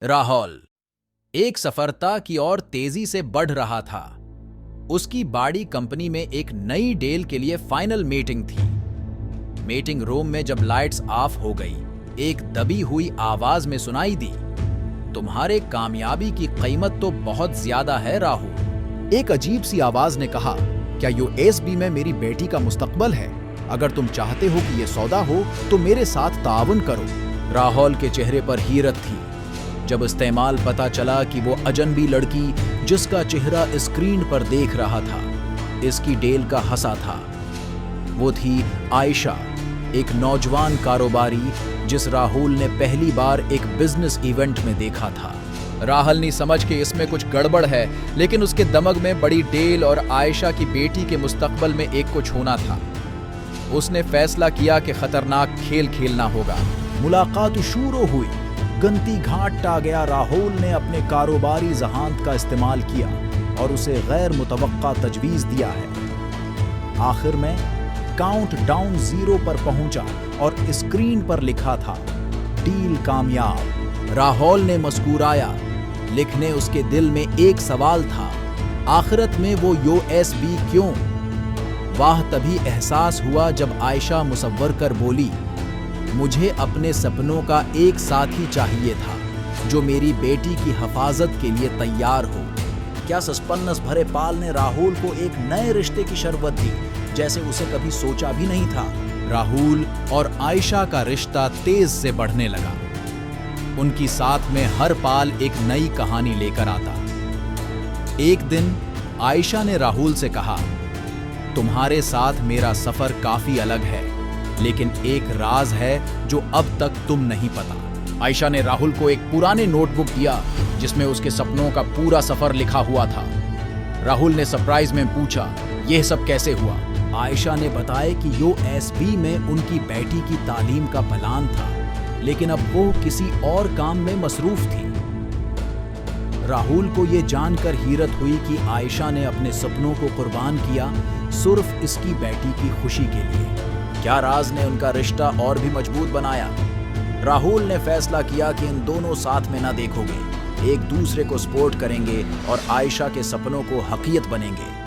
राहुल एक सफलता की ओर तेजी से बढ़ रहा था। उसकी बाड़ी कंपनी में एक नई डील के लिए फाइनल मीटिंग थी। मीटिंग रूम में जब लाइट्स ऑफ हो गई, एक दबी हुई आवाज में सुनाई दी, तुम्हारे कामयाबी की कीमत तो बहुत ज्यादा है राहुल। एक अजीब सी आवाज ने कहा, क्या यूएसबी में मेरी बेटी का मुस्तकबल है? अगर तुम चाहते हो कि ये सौदा हो तो मेरे साथ ताउन करो। राहुल के चेहरे पर हैरत थी जब इस्तेमाल पता चला कि वो अजनबी लड़की जिसका चेहरा स्क्रीन पर देख रहा था, इसकी डील का हिस्सा था। वो थी आयशा, एक नौजवान कारोबारी जिस राहुल ने पहली बार एक बिजनेस इवेंट में देखा था। राहुल ने समझ के इसमें कुछ गड़बड़ है, लेकिन उसके दिमाग में बड़ी डील और आयशा की बेटी के मुस्तकबल में एक कुछ होना था। उसने फैसला किया कि खतरनाक खेल खेलना होगा। मुलाकात शुरू हुई, गंती घाट आ गया। राहुल ने अपने कारोबारी जहानत का इस्तेमाल किया और उसे गैर मुतवक्का तजवीज़ दिया है। आखिर में काउंट डाउन 0 पर पहुंचा और स्क्रीन पर लिखा था, डील कामयाब। राहुल ने मुस्कुराया, लिखने उसके दिल में एक सवाल था, आखिरत में वो यूएसबी क्यों? वाह, तभी एहसास हुआ जब आयशा मुसव्वर कर बोली, मुझे अपने सपनों का एक साथी चाहिए था जो मेरी बेटी की हिफाजत के लिए तैयार हो। क्या सस्पेंस भरे पाल ने राहुल को एक नए रिश्ते की शर्बत दी, जैसे उसे कभी सोचा भी नहीं था। राहुल और आयशा का रिश्ता तेज से बढ़ने लगा। उनकी साथ में हर पाल एक नई कहानी लेकर आता। एक दिन आयशा ने राहुल से कहा, तुम्हारे साथ मेरा सफर काफी अलग है, लेकिन एक राज है जो अब तक तुम नहीं पता। आयशा ने राहुल को एक पुराने नोटबुक दिया जिसमें उसके सपनों का पूरा सफर लिखा हुआ था। राहुल ने सरप्राइज में पूछा, यह सब कैसे हुआ? आयशा ने बताया कि यूएसबी में उनकी बेटी की तालीम का प्लान था, लेकिन अब वो किसी और काम में मसरूफ थी। राहुल को यह जानकर हैरत हुई कि आयशा ने अपने सपनों को कुर्बान किया सिर्फ इसकी बेटी की खुशी के लिए। क्या राज ने उनका रिश्ता और भी मजबूत बनाया? राहुल ने फैसला किया कि इन दोनों साथ में ना देखोगे, एक दूसरे को सपोर्ट करेंगे और आयशा के सपनों को हकीकत बनेंगे।